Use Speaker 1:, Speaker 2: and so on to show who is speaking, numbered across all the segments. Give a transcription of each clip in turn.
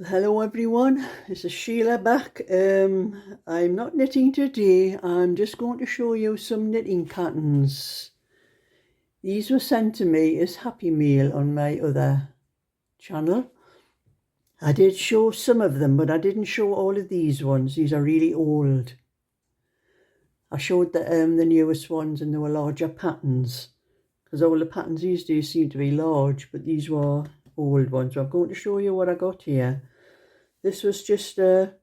Speaker 1: Hello everyone, this is Sheila back. I'm not knitting today, I'm just going to show you some knitting patterns. These were sent to me as Happy Meal on my other channel. I did show some of them, but I didn't show all of these ones. These are really old. I showed the newest ones and they were larger patterns, because all the patterns these days seem to be large, but these were old ones. So I'm going to show you what I got here. This was just a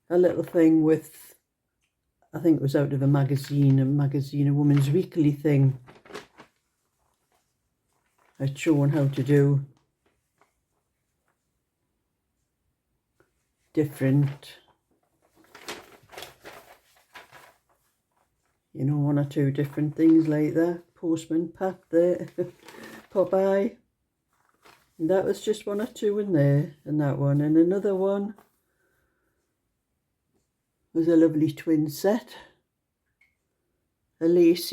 Speaker 1: little thing with, I think it was out of a magazine, a Woman's Weekly thing. It's showing how to do different, one or two different things like that. Postman Pat there, Popeye. And that was just one or two in there, and that one. And another one was a lovely twin set. A lace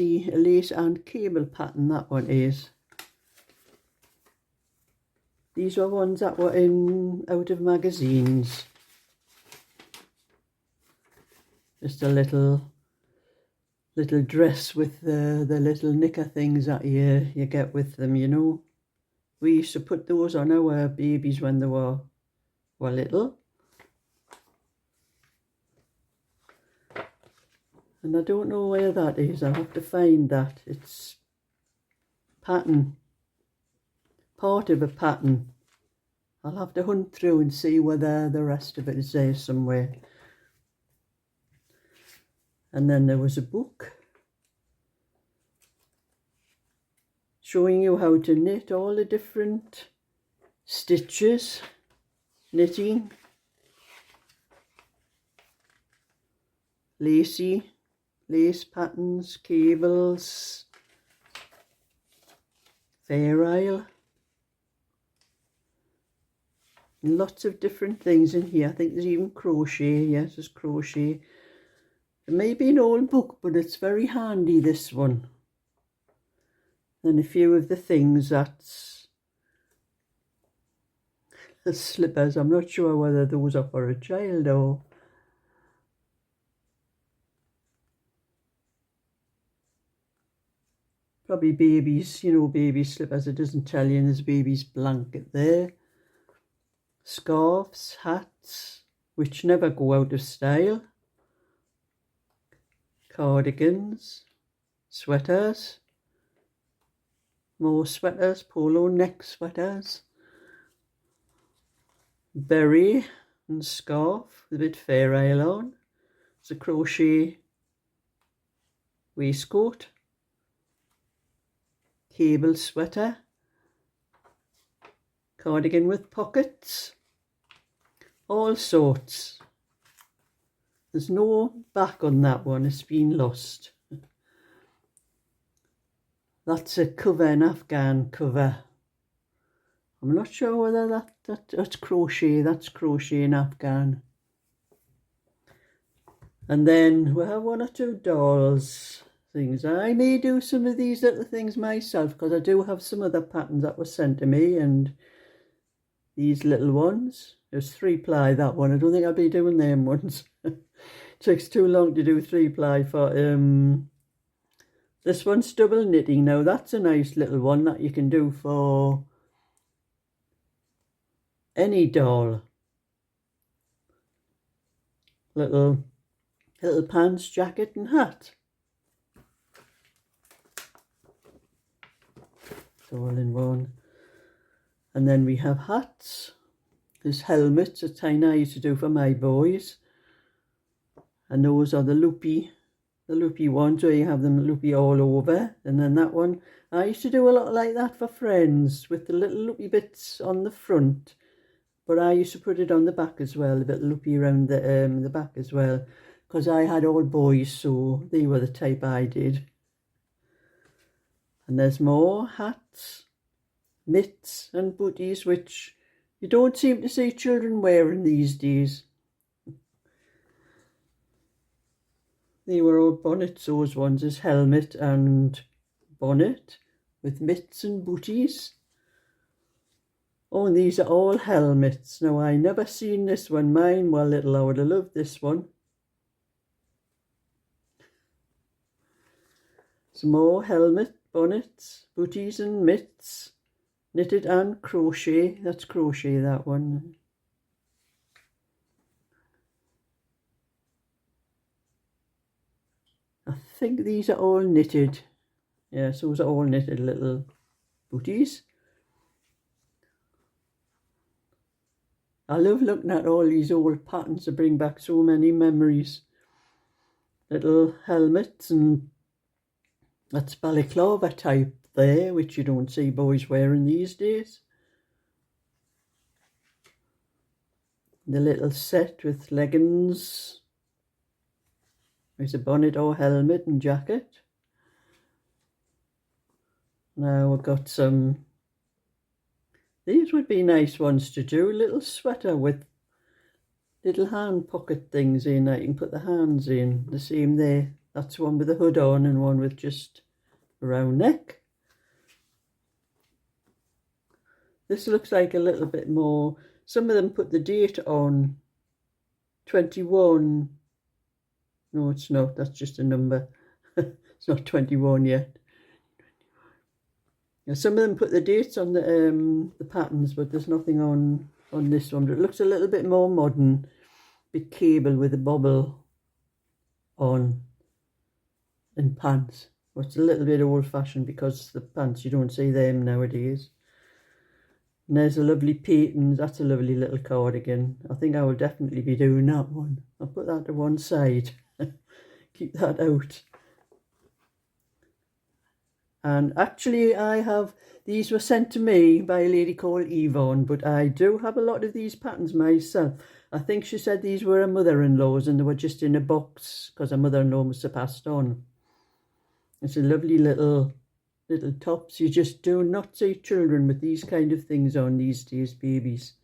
Speaker 1: and cable pattern, that one is. These were ones that were out of magazines. Just a little dress with the little knicker things that you get with them, you know. We used to put those on our babies when they were little. And I don't know where that is. I'll have to find that. It's pattern. Part of a pattern. I'll have to hunt through and see whether the rest of it is there somewhere. And then there was a book showing you how to knit all the different stitches, knitting, lace patterns, cables, fair isle, and lots of different things in here. I think there's even crochet. Yes, there's crochet. It may be an old book, but it's very handy, this one. And a few of the things that's the slippers. I'm not sure whether those are for a child or probably babies, baby slippers. It doesn't tell you, and there's baby's blanket there. Scarves, hats, which never go out of style. Cardigans, sweaters. More sweaters, polo neck sweaters, berry and scarf with a bit fair isle on. It's a crochet waistcoat, cable sweater, cardigan with pockets, all sorts. There's no back on that one, it's been lost. That's a cover, an Afghan cover. I'm not sure whether that's crochet. That's crochet in Afghan. And then we have one or two dolls things. I may do some of these little things myself, because I do have some other patterns that were sent to me, and these little ones. There's 3-ply, that one. I don't think I'll be doing them ones. It takes too long to do 3-ply for this one's double knitting. Now that's a nice little one that you can do for any doll. Little pants, jacket and hat. It's all in one. And then we have hats. There's helmets, a thing I used to do for my boys. And those are the loopy ones where you have them loopy all over. And then that one, I used to do a lot like that for friends with the little loopy bits on the front. But I used to put it on the back as well, a bit loopy around the back as well. Because I had all boys, so they were the type I did. And there's more hats, mitts and booties, which you don't seem to see children wearing these days. They were all bonnets, those ones, as helmet and bonnet with mitts and booties. Oh, and these are all helmets. Now, I never seen this one. Mine were little. I would have loved this one. Some more helmet, bonnets, booties and mitts. Knitted and crochet. That's crochet, that one. I think these are all knitted. Yes, those are all knitted little booties. I love looking at all these old patterns. They bring back so many memories. Little helmets, and that's balaclava type there, which you don't see boys wearing these days. The little set with leggings. There's a bonnet or helmet and jacket. Now we've got some, these would be nice ones to do. Little sweater with little hand pocket things in that you can put the hands in. The same there. That's one with a hood on and one with just a round neck. This looks like a little bit more. Some of them put the date on 21. No, it's not. That's just a number. It's not 21 yet. Now, some of them put the dates on the patterns, but there's nothing on this one. But it looks a little bit more modern. Big cable with a bobble on and pants. Well, it's a little bit old-fashioned because the pants, you don't see them nowadays. And there's a lovely pattern. That's a lovely little cardigan. I think I will definitely be doing that one. I'll put that to one side. Keep that out. And actually these were sent to me by a lady called Yvonne, but I do have a lot of these patterns myself. I think she said these were her mother-in-law's and they were just in a box because her mother-in-law must have passed on. It's a lovely little tops. You just do not see children with these kind of things on these days, babies.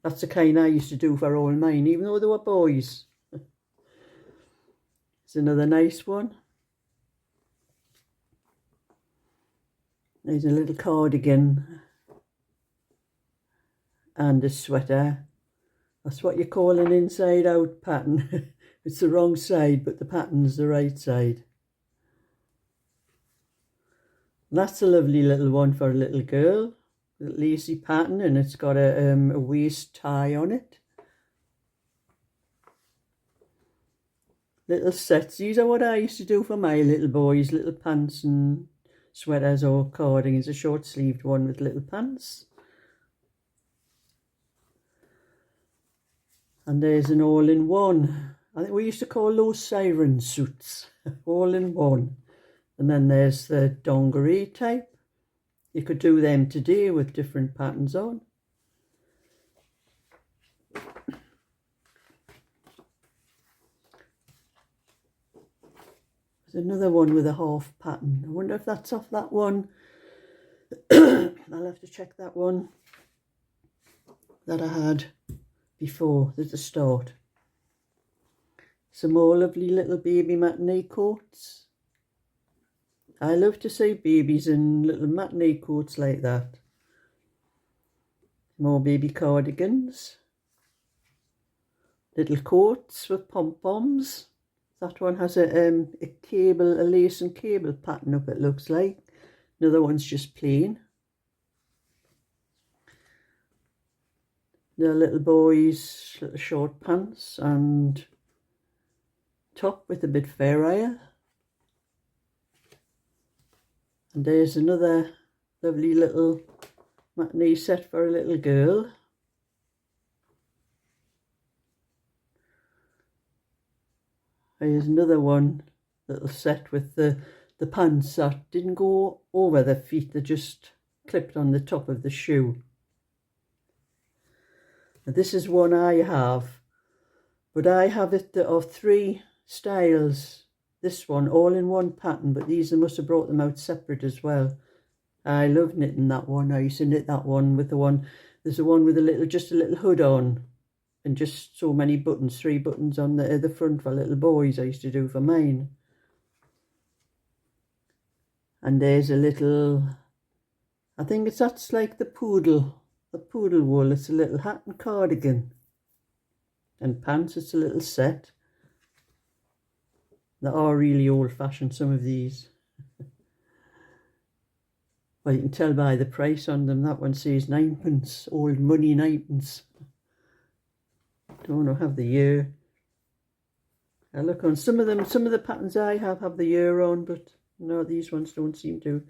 Speaker 1: That's the kind I used to do for all mine, even though they were boys. It's another nice one. There's a little cardigan and a sweater. That's what you call an inside-out pattern. It's the wrong side, but the pattern's the right side. That's a lovely little one for a little girl. A lacy pattern, and it's got a waist tie on it. Little sets. These are what I used to do for my little boys. Little pants and sweaters or cardigans. A short-sleeved one with little pants. And there's an all-in-one. I think we used to call those siren suits. All-in-one. And then there's the dungaree type. You could do them today with different patterns on. There's another one with a half pattern. I wonder if that's off that one. I'll have to check that one that I had before at the start. Some more lovely little baby matinee coats. I love to see babies in little matinee coats like that. More baby cardigans. Little coats with pom-poms. That one has a cable, a lace and cable pattern up, it looks like. Another one's just plain. The little boys, little short pants and top with a bit fairer. And there's another lovely little matinee set for a little girl. There's another one, little set with the pants that didn't go over the feet, they just clipped on the top of the shoe. Now this is one I have, but I have it of 3 styles. This one, all in one pattern, but these, they must have brought them out separate as well. I love knitting that one. I used to knit that one with the one, there's the one with just a little hood on and just so many buttons, 3 buttons on the front for little boys I used to do for mine. And there's a little, I think that's like the poodle the poodle wool. It's a little hat and cardigan. And pants, it's a little set. They are really old-fashioned, some of these. Well, you can tell by the price on them. That one says 9p, old money 9p. Don't know, have the year. I look on some of them, some of the patterns I have the year on, but no, these ones don't seem to.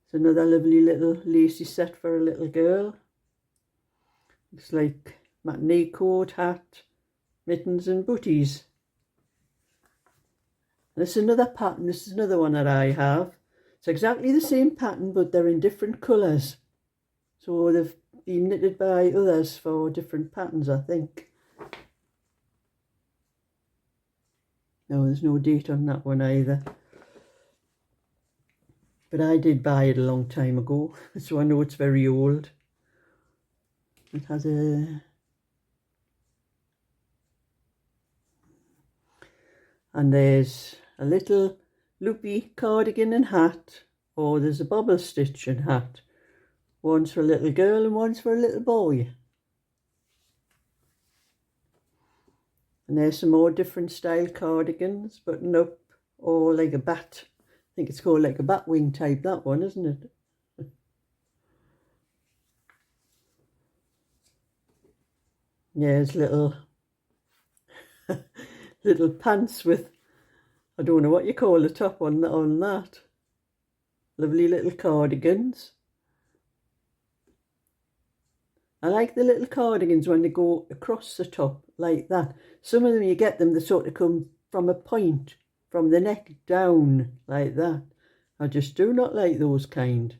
Speaker 1: It's another lovely little lacy set for a little girl. Looks like matinee coat, hat, mittens and booties. This is another pattern. This is another one that I have. It's exactly the same pattern, but they're in different colours. So they've been knitted by others for different patterns, I think. No, there's no date on that one either. But I did buy it a long time ago, so I know it's very old. It has a... And there's a little loopy cardigan and hat, or there's a bobble stitch and hat. One's for a little girl and one's for a little boy. And there's some more different style cardigans, button up, or like a bat. I think it's called like a bat wing type, that one, isn't it? There's little little pants with, I don't know what you call the top on that. Lovely little cardigans. I like the little cardigans when they go across the top like that. Some of them you get them, they sort of come from a point, from the neck down like that. I just do not like those kind.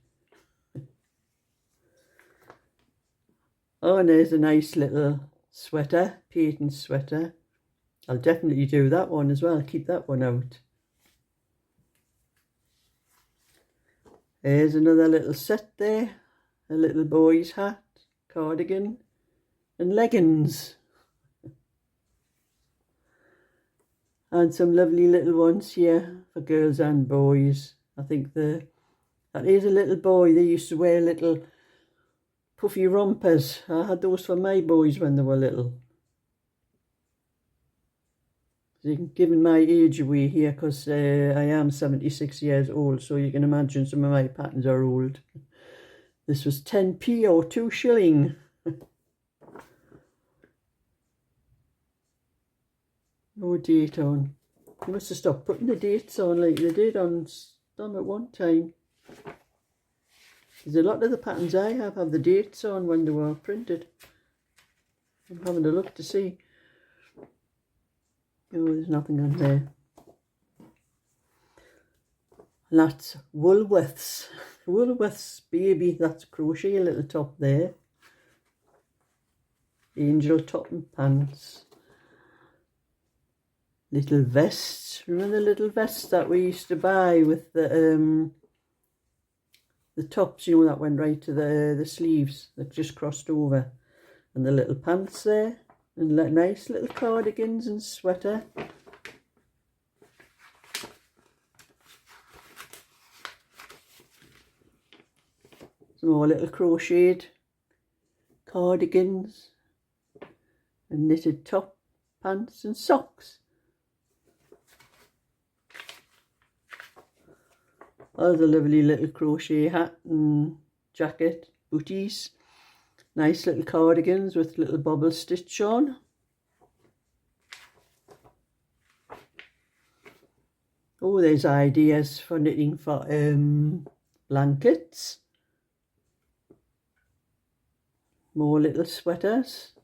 Speaker 1: Oh, and there's a nice little sweater, patent sweater. I'll definitely do that one as well, keep that one out. There's another little set there, a little boy's hat, cardigan and leggings. And some lovely little ones here for girls and boys. I think that is a little boy. They used to wear little puffy rompers. I had those for my boys when they were little. Giving my age away here because I am 76 years old, so you can imagine some of my patterns are old. This was 10p or 2 shilling. No date on. You must have stopped putting the dates on like they did on some at one time. There's a lot of the patterns I have the dates on when they were printed. I'm having a look to see. Oh, there's nothing on there. And that's Woolworths. Woolworths baby, that's crochet, a little top there. Angel top and pants. Little vests. Remember the little vests that we used to buy with the tops, you know, that went right to the sleeves that just crossed over. And the little pants there. And nice little cardigans and sweater. Some more little crocheted cardigans and knitted top, pants and socks. Oh, the lovely little crochet hat and jacket, booties. Nice little cardigans with little bobble stitch on. Oh, there's ideas for knitting for blankets. More little sweaters.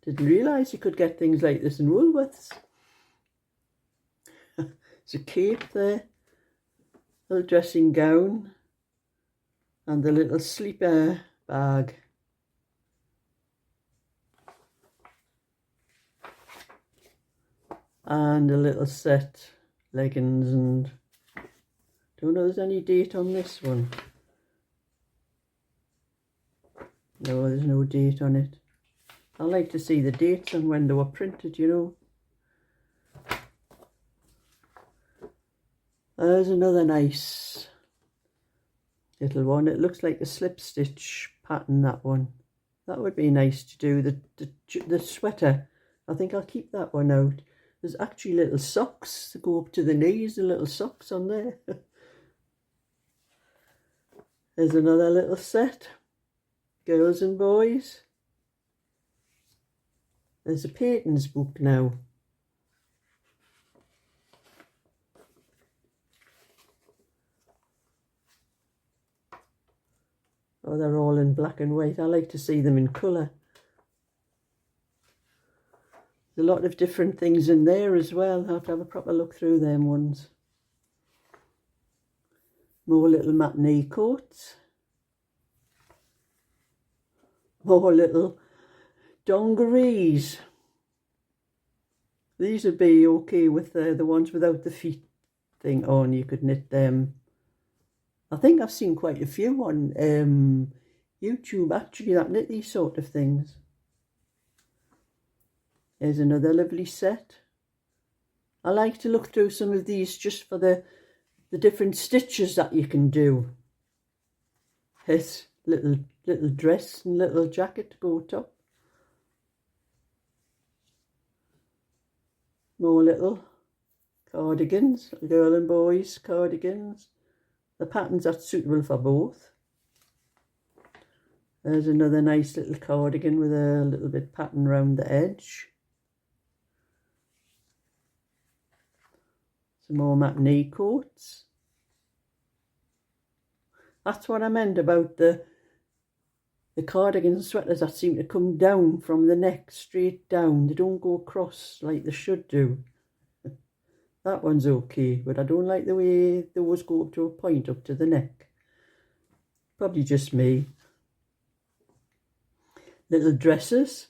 Speaker 1: Didn't realise you could get things like this in Woolworths. There's a cape there. Little dressing gown. And the little sleeper bag. And a little set, leggings, and don't know if there's any date on this one. No, there's no date on it. I like to see the dates and when they were printed, you know. There's another nice little one. It looks like a slip stitch pattern, that one. That would be nice to do, the sweater. I think I'll keep that one out. There's actually little socks that go up to the knees, the little socks on there. There's another little set. Girls and boys. There's a Peyton's book now. Oh, they're all in black and white. I like to see them in colour. There's a lot of different things in there as well. I'll have to have a proper look through them ones. More little matinee coats. More little dungarees. These would be okay with the ones without the feet thing on. You could knit them. I think I've seen quite a few on YouTube actually that knit these sort of things. There's another lovely set. I like to look through some of these just for the different stitches that you can do. Here's little dress and little jacket to go top. More little cardigans, girl and boys cardigans. The patterns are suitable for both. There's another nice little cardigan with a little bit pattern round the edge. Some more matinee coats. That's what I meant about the cardigans and sweaters that seem to come down from the neck straight down. They don't go across like they should do. That one's okay, but I don't like the way those go up to a point up to the neck. Probably just me. Little dresses.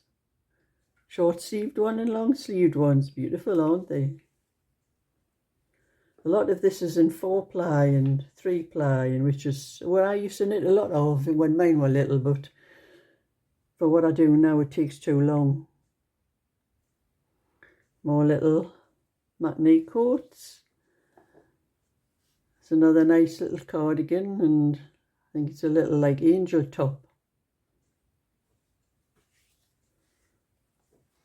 Speaker 1: Short-sleeved one and long-sleeved ones. Beautiful, aren't they? A lot of this is in 4-ply and 3-ply, and which is what I used to knit a lot of when mine were little, but for what I do now it takes too long. More little matinee coats. It's another nice little cardigan, and I think it's a little like angel top.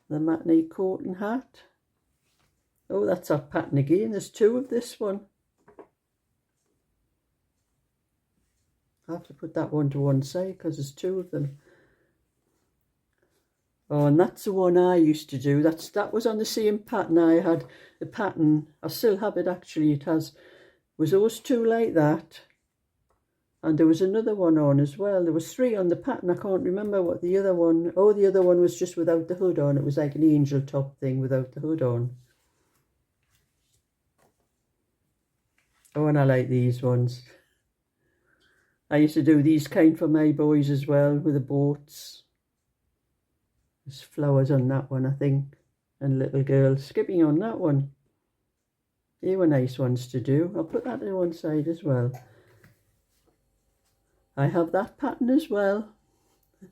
Speaker 1: The Matinee Cotton Hat. Oh, that's our pattern again. There's two of this one. I have to put that one to one side because there's two of them. Oh, and that's the one I used to do. That was on the same pattern. I had the pattern. I still have it actually. It was those two like that. And there was another one on as well. There was 3 on the pattern. I can't remember what the other one. Oh, the other one was just without the hood on. It was like an angel top thing without the hood on. Oh, and I like these ones. I used to do these kind for my boys as well with the boats. There's flowers on that one, I think. And little girls skipping on that one. They were nice ones to do. I'll put that to one side as well. I have that pattern as well.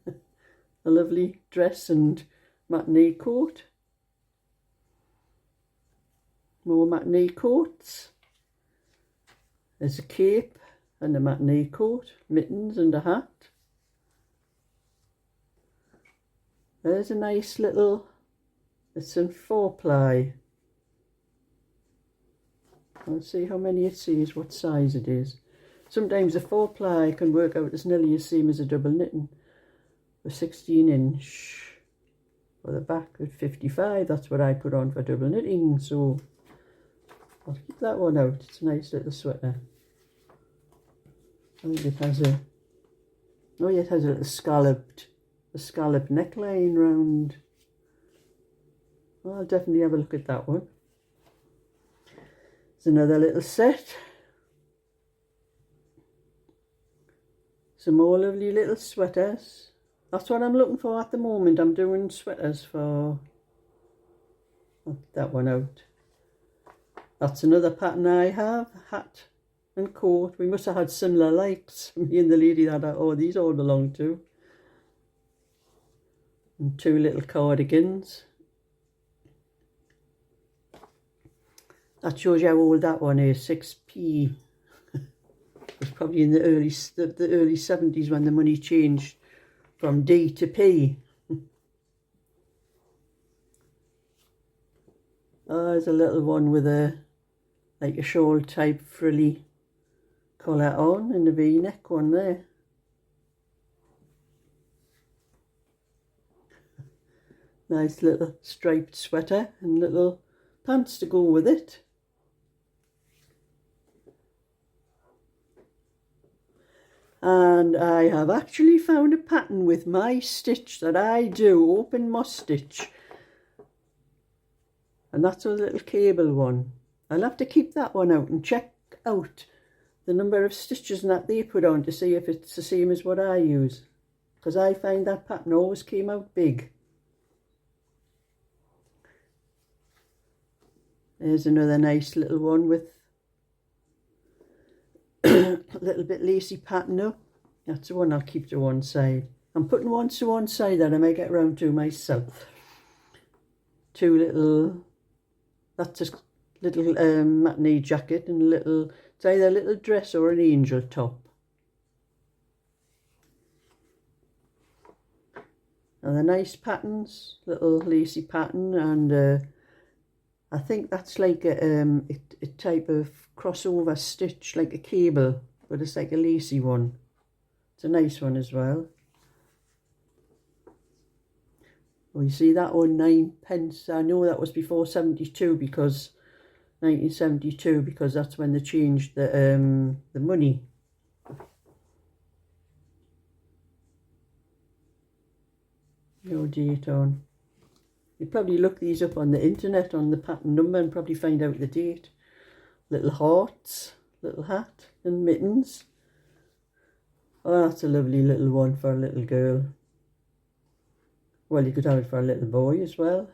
Speaker 1: A lovely dress and matinee coat. More matinee coats. There's a cape and a matinee coat, mittens and a hat. There's a nice little, it's in 4-ply. Let's see how many it says, what size it is. Sometimes a 4-ply can work out as nearly the same as a double knitting. A 16-inch for the back at 55, that's what I put on for double knitting, so I'll keep that one out. It's a nice little sweater. I think it has a, oh yeah, it has a little scalloped neckline round. Well, I'll definitely have a look at that one. There's another little set. Some more lovely little sweaters. That's what I'm looking for at the moment. I'm doing sweaters for, I'll get that one out. That's another pattern I have, hat and coat. We must have had similar likes, me and the lady that these all belong to. And 2 little cardigans. That shows you how old that one is, 6p. It was probably in the early 70s when the money changed from D to P. Oh, there's a little one with a like a shawl type frilly collar on and a V-neck one there. Nice little striped sweater and little pants to go with it. And I have actually found a pattern with my stitch that I do, open moss stitch. And that's a little cable one. I'll have to keep that one out and check out the number of stitches that they put on to see if it's the same as what I use. Because I find that pattern always came out big. There's another nice little one with a little bit lacy pattern up. That's the one I'll keep to one side. I'm putting one to one side that I may get round to myself. Two little, that's a little matinee jacket and a little, it's either a little dress or an angel top. And the nice patterns, little lacy pattern, and I think that's like a type of crossover stitch, like a cable, but it's like a lacy one. It's a nice one as well. Well, you see that one, 9p. I know that was before 72 because 1972, because that's when they changed the money. No date on. You probably look these up on the internet on the pattern number and probably find out the date. Little hearts, little hat and mittens. Oh, that's a lovely little one for a little girl. Well, you could have it for a little boy as well.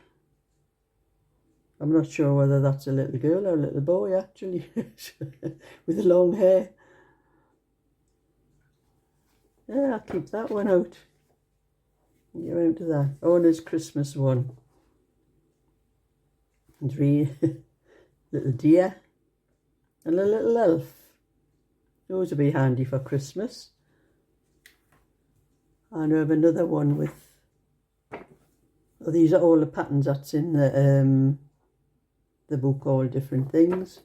Speaker 1: I'm not sure whether that's a little girl or a little boy actually, with the long hair. Yeah, I'll keep that one out. Get around to that. Oh, and there's Christmas one. And three little deer and a little elf. Those will be handy for Christmas. And I have another one with, oh, these are all the patterns that's in the book, all different things.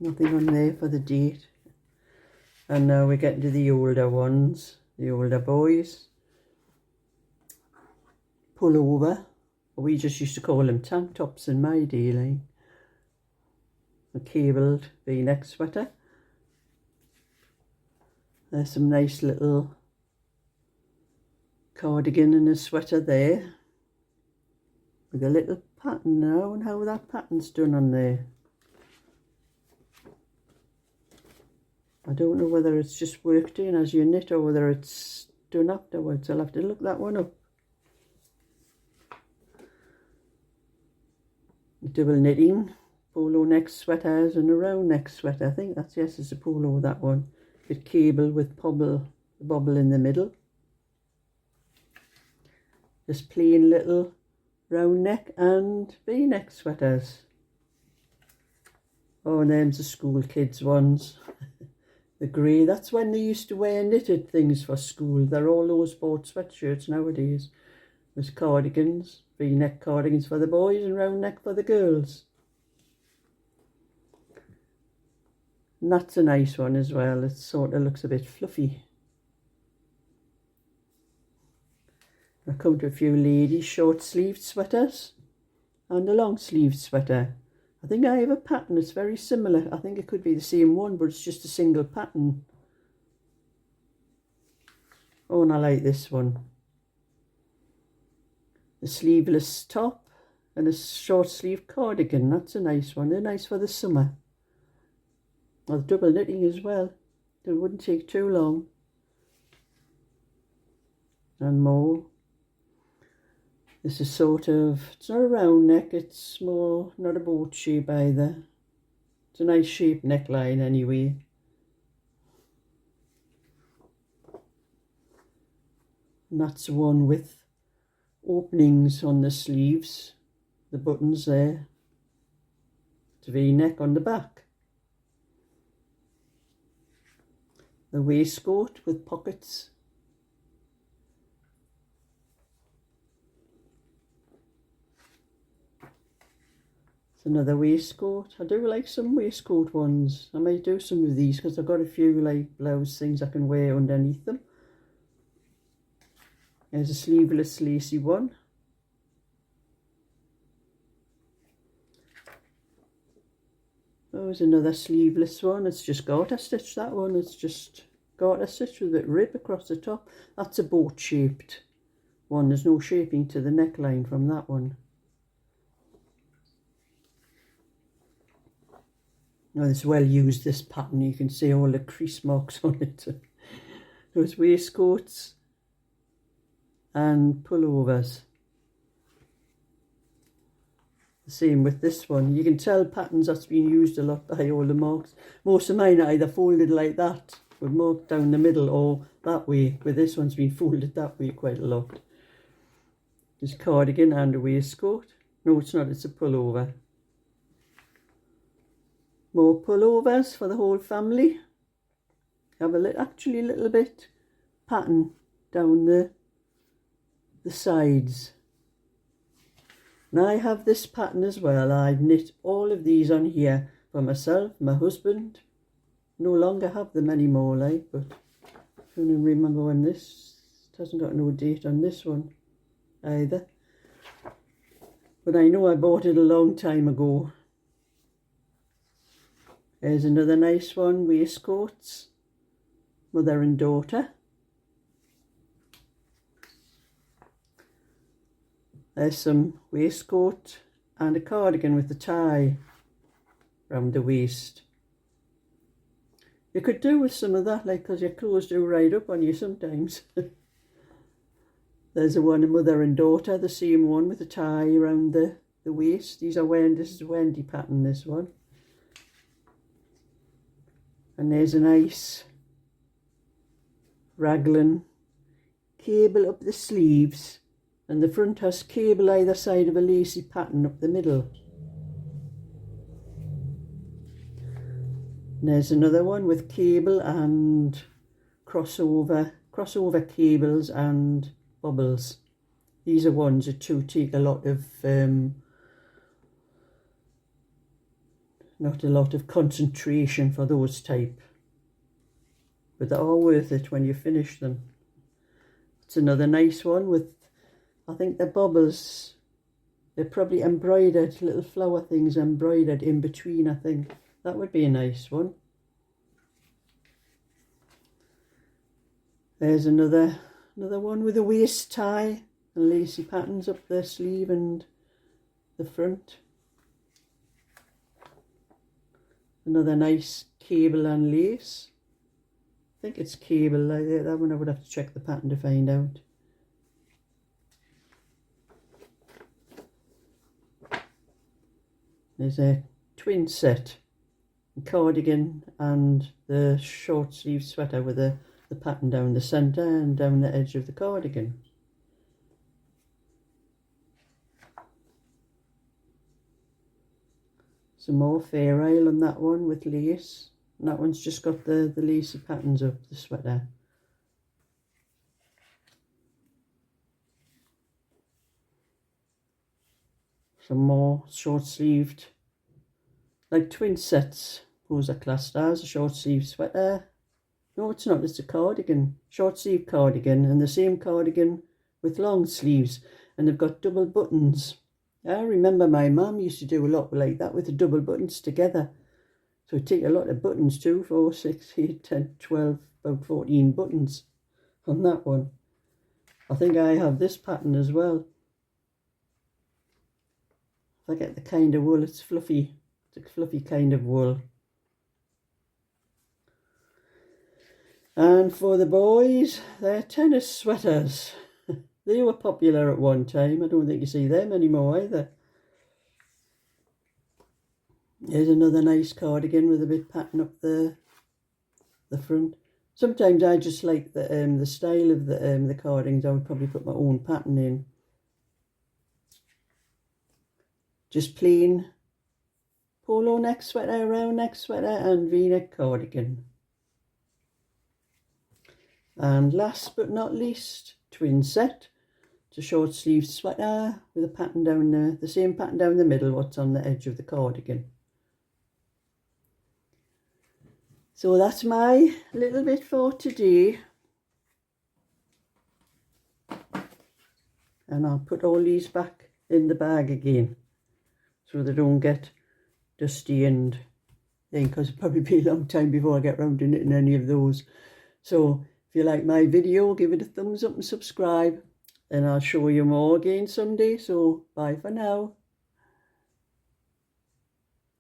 Speaker 1: Nothing on there for the date. And now we're getting to the older ones, the older boys. Pull over. We just used to call them tank tops in my day, like. A cabled V-neck sweater. There's some nice little cardigan and a sweater there. With a little pattern now, and how that pattern's done on there. I don't know whether it's just worked in as you knit or whether it's done afterwards. I'll have to look that one up. Double knitting, polo neck sweaters and a round neck sweater. I think that's, yes, it's a polo, that one. With cable with bobble in the middle. Just plain little round neck and V-neck sweaters. Oh, and them's the school kids ones. The grey, that's when they used to wear knitted things for school. They're all those sport sweatshirts nowadays. There's cardigans, V-neck cardigans for the boys and round neck for the girls. And that's a nice one as well. It sort of looks a bit fluffy. I come to a few ladies' short sleeved sweaters and a long sleeved sweater. I think I have a pattern that's very similar. I think it could be the same one, but it's just a single pattern. Oh, and I like this one. A sleeveless top and a short sleeve cardigan. That's a nice one. They're nice for the summer. Or double knitting as well. It wouldn't take too long. And more. This is sort of, it's not a round neck, it's more, not a boat shape either. It's a nice shaped neckline anyway. And that's the one with openings on the sleeves. the buttons there. It's a V-neck on the back. The waistcoat with pockets. It's another waistcoat. I do like some waistcoat ones. I might do some of these because I've got a few like blouse things I can wear underneath them. There's a sleeveless lacy one. Oh, there's another sleeveless one. It's just garter stitch, that one. It's just garter stitch with a bit rib across the top. That's a boat shaped one. There's no shaping to the neckline from that one. Oh, it's well used, this pattern. You can see all the crease marks on it. Those waistcoats and pullovers. The same with this one. You can tell patterns that's been used a lot by all the marks. Most of mine are either folded like that, with marked down the middle, or that way, but this one's been folded that way quite a lot. There's cardigan and a waistcoat. No, it's not, it's a pullover. More pullovers for the whole family. Have actually a little bit pattern down the sides. And I have this pattern as well. I've knit all of these on here for myself, my husband. No longer have them anymore, like, but I don't remember when this. It hasn't got no date on this one either. But I know I bought it a long time ago. There's another nice one, waistcoats, mother and daughter. There's some waistcoat and a cardigan with a tie round the waist. You could do with some of that, like, because your clothes do ride up on you sometimes. There's a one, a mother and daughter, the same one with a tie around the waist. This is a Wendy pattern, this one. And there's a nice raglan cable up the sleeves, and the front has cable either side of a lacy pattern up the middle. And there's another one with cable and crossover cables and bubbles. These are ones that take a lot of not a lot of concentration for those type, but they are worth it when you finish them. It's another nice one with, I think the bubbles, they're probably embroidered, little flower things embroidered in between, I think. That would be a nice one. There's another one with a waist tie and lacy patterns up the sleeve and the front. Another nice cable and lace. I think it's cable like that. That one I would have to check the pattern to find out. There's a twin set, a cardigan and the short sleeve sweater with the pattern down the centre and down the edge of the cardigan. Some more Fair Isle on that one with lace. And that one's just got the lacy patterns of the sweater. Some more short sleeved, like twin sets. Those are classed as a short sleeve sweater. No, it's not, it's a cardigan. Short sleeve cardigan, and the same cardigan with long sleeves. And they've got double buttons. I remember my mum used to do a lot like that with the double buttons together. So it'd take a lot of buttons, 2, 4, 6, 8, 10, 12, about 14 buttons on that one. I think I have this pattern as well. If I get the kind of wool, it's fluffy. It's a fluffy kind of wool. And for the boys, they're tennis sweaters. They were popular at one time. I don't think you see them anymore either. Here's another nice cardigan with a bit pattern up the front. Sometimes I just like the style of the cardigans. I would probably put my own pattern in. just plain polo neck sweater, round neck sweater and v-neck cardigan. And last but not least, twin set. It's a short sleeve sweater with a pattern down the same pattern down the middle what's on the edge of the cardigan. So that's my little bit for today. And I'll put all these back in the bag again so they don't get dusty and then, because it'll probably be a long time before I get round to knitting any of those. So if you like my video, give it a thumbs up and subscribe, and I'll show you more again someday. So bye for now.